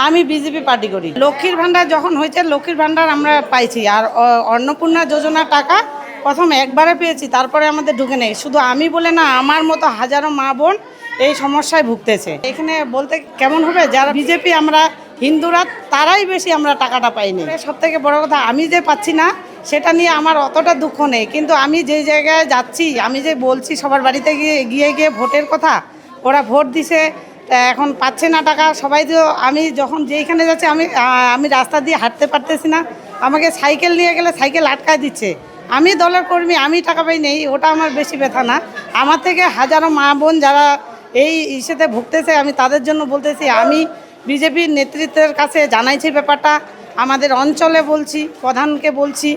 আমি BJP party করি। লক্ষ্মীর ভান্ডার যখন হয়েছে, লক্ষ্মীর ভান্ডার আমরা পাইছি, আর অন্নপূর্ণা যোজনার টাকা প্রথম একবারে পেয়েছি, তারপরে আমাদের ঢুকে নেই। শুধু আমি বলে না, আমার মতো হাজারো মা বোন এই সমস্যায় ভুগতেছে। এখানে বলতে কেমন হবে, যারা বিজেপি আমরা হিন্দুরা তারাই বেশি আমরা টাকাটা পাইনি। সব থেকে বড় কথা, আমি যে পাচ্ছি না সেটা নিয়ে আমার অতটা দুঃখ নেই, কিন্তু আমি যেই জায়গায় যাচ্ছি, আমি যে বলছি সবার বাড়িতে গিয়ে গিয়ে ভোটের কথা, ওরা ভোট দিছে, এখন পাচ্ছে না টাকা। সবাই তো আমি যখন যেইখানে যাচ্ছি, আমি রাস্তা দিয়ে হাঁটতে পারতেছি না, আমাকে সাইকেল নিয়ে গেলে সাইকেল আটকায় দিচ্ছে। আমি দলের কর্মী, আমি টাকা পাই নেই, ওটা আমার বেশি ব্যথা না। আমার থেকে হাজারো মা বোন যারা এই ইস্যুতে ভুগতেছে, আমি তাদের জন্য বলতেছি, আমি বিজেপির নেতৃত্বের কাছে জানাইছি ব্যাপারটা, আমাদের অঞ্চলে বলছি, প্রধানকে বলছি,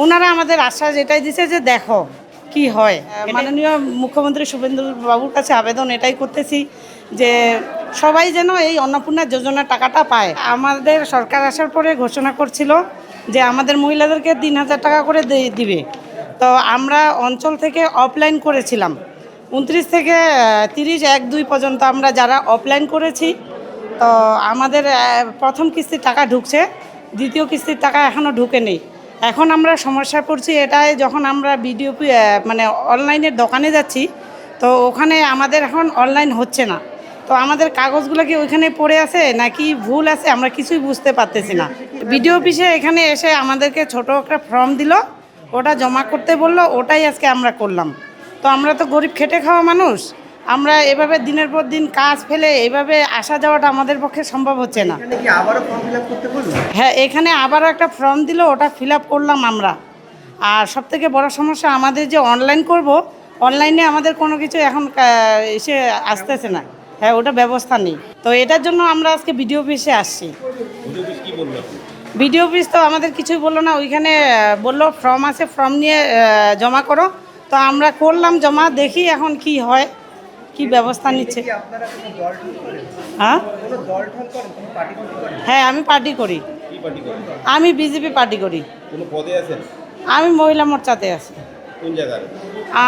ওনারা আমাদের আশ্বাস এটাই দিছে যে দেখো কি হয়। মাননীয় মুখ্যমন্ত্রী শুভেন্দু বাবুর কাছে আবেদন এটাই করতেছি যে সবাই যেন এই অন্নপূর্ণা যোজনার টাকাটা পায়। আমাদের সরকার আসার পরে ঘোষণা করছিল যে আমাদের মহিলাদেরকে ৩,০০০ টাকা করে দিবে। তো আমরা অঞ্চল থেকে অফলাইন করেছিলাম, 29 থেকে 30/1/2 পর্যন্ত আমরা যারা অফলাইন করেছি, তো আমাদের প্রথম কিস্তির টাকা ঢুকছে, দ্বিতীয় কিস্তির টাকা এখনও ঢুকে নেই। এখন আমরা সমস্যা পড়ছি এটাই, যখন আমরা বিডিওপি মানে অনলাইনের দোকানে যাচ্ছি, তো ওখানে আমাদের এখন অনলাইন হচ্ছে না। তো আমাদের কাগজগুলো কি ওইখানে পড়ে আছে নাকি ভুল আছে, আমরা কিছুই বুঝতে পারতেছি না। বিডিও অফিসে এখানে এসে আমাদেরকে ছোটো একটা ফর্ম দিল, ওটা জমা করতে বললো, ওটাই আজকে আমরা করলাম। তো আমরা তো গরিব খেটে খাওয়া মানুষ, আমরা এভাবে দিনের পর দিন কাজ ফেলে এভাবে আসা যাওয়াটা আমাদের পক্ষে সম্ভব হচ্ছে না। হ্যাঁ, এখানে আবারও একটা ফর্ম দিল, ওটা ফিল আপ করলাম আমরা। আর সবথেকে বড় সমস্যা, আমাদের যে অনলাইন করব, অনলাইনে আমাদের কোনো কিছু এখন এসে আসতেছে না। হ্যাঁ, ওটা ব্যবস্থা নেই। তো এটার জন্য আমরা আজকে বিডিও অফিসে আসছি। বিডিও অফিস তো আমাদের কিছুই বললো না, ওইখানে বললো ফর্ম আছে, ফর্ম নিয়ে জমা করো। তো আমরা করলাম জমা, দেখি এখন কি হয়, কি ব্যবস্থা নিচ্ছে। হ্যাঁ, আমি পার্টি করি। আমি বিজেপি পার্টি করি। আমি মহিলা মোর্চাতে আছি।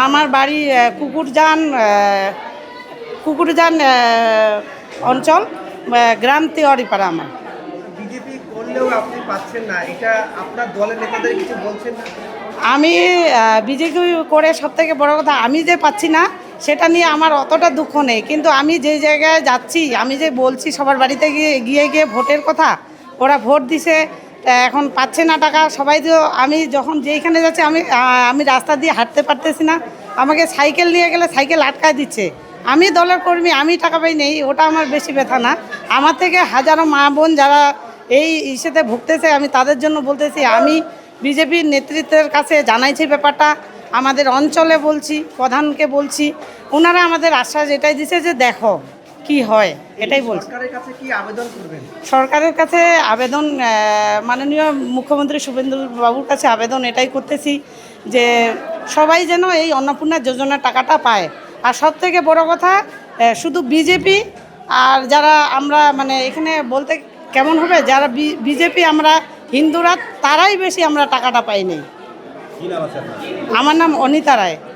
আমার বাড়ি কুকুরজান অঞ্চল, গ্রাম তেওয়ারিপাড়া। আমার বিজেপি করলেও আপনি পাচ্ছেন না, এটা আপনার দলের নেতাদের কিছু বলছেন না? আমি বিজেপি করে সবথেকে বড় কথা, আমি যে পাচ্ছি না সেটা নিয়ে আমার অতটা দুঃখ নেই, কিন্তু আমি যেই জায়গায় যাচ্ছি, আমি যে বলছি সবার বাড়িতে গিয়ে গিয়ে ভোটের কথা, ওরা ভোট দিছে, এখন পাচ্ছে না টাকা। সবাই তো আমি যখন যেইখানে যাচ্ছি, আমি রাস্তা দিয়ে হাঁটতে পারতেছি না, আমাকে সাইকেল নিয়ে গেলে সাইকেল আটকায় দিচ্ছে। আমি দলের কর্মী, আমি টাকা পাই নেই, ওটা আমার বেশি ব্যথা না। আমার থেকে হাজারো মা বোন যারা এই ইস্যুতে ভুগতেছে, আমি তাদের জন্য বলতেছি, আমি বিজেপির নেতৃত্বের কাছে জানাইছি ব্যাপারটা, আমাদের অঞ্চলে বলছি, প্রধানকে বলছি, ওনারা আমাদের আশ্বাস এটাই দিছে যে দেখো কি হয়, এটাই বলছি। সরকারের কাছে কি আবেদন করবেন? সরকারের কাছে আবেদন, মাননীয় মুখ্যমন্ত্রী শুভেন্দু বাবুর কাছে আবেদন এটাই করতেছি যে সবাই যেন এই অন্নপূর্ণা যোজনার টাকাটা পায়। আর সব থেকে বড় কথা, শুধু বিজেপি আর যারা আমরা মানে এখানে বলতে কেমন হবে, যারা বিজেপি আমরা হিন্দুরা তারাই বেশি আমরা টাকাটা পাইনি। আমার নাম অনিতা রায়।